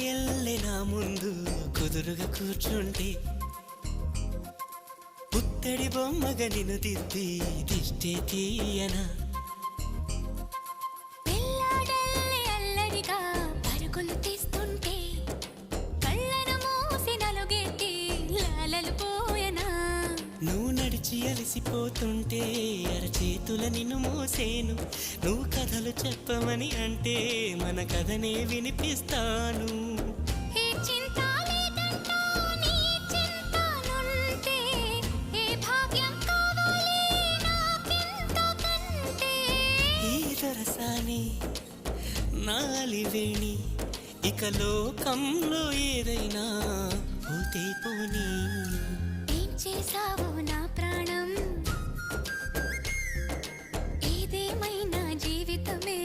ఎల్లె నా ముందు కుదురుగా కూర్చుంటే పుత్తడి బొమ్మగా నిన్ను దిద్ది దిష్టే తీయనా పిల్లాడల్లే అల్లరిగా పరుగులు తీస్తుంటే కళ్ళను మూసి నలుగెట్టి లాలలు పోయనా నువ్వు నడిచి అలసిపోతుంటే అరచేతుల నిన్ను మోసేను నువ్వు కథలు చెప్పమని అంటే మన కథనే వినిపిస్తాను ఏ చింత లేదంటా నీ చింతనుంటే ఏ భాగ్యం కావాలి నాకింతకంటే ఈ దొరసాని నాలివేణి ఇక లోకంలో ఏదైనా పోతే పోనీ ఏం చేసావు నా ప్రాణం ఏదేమైనా జీవితమే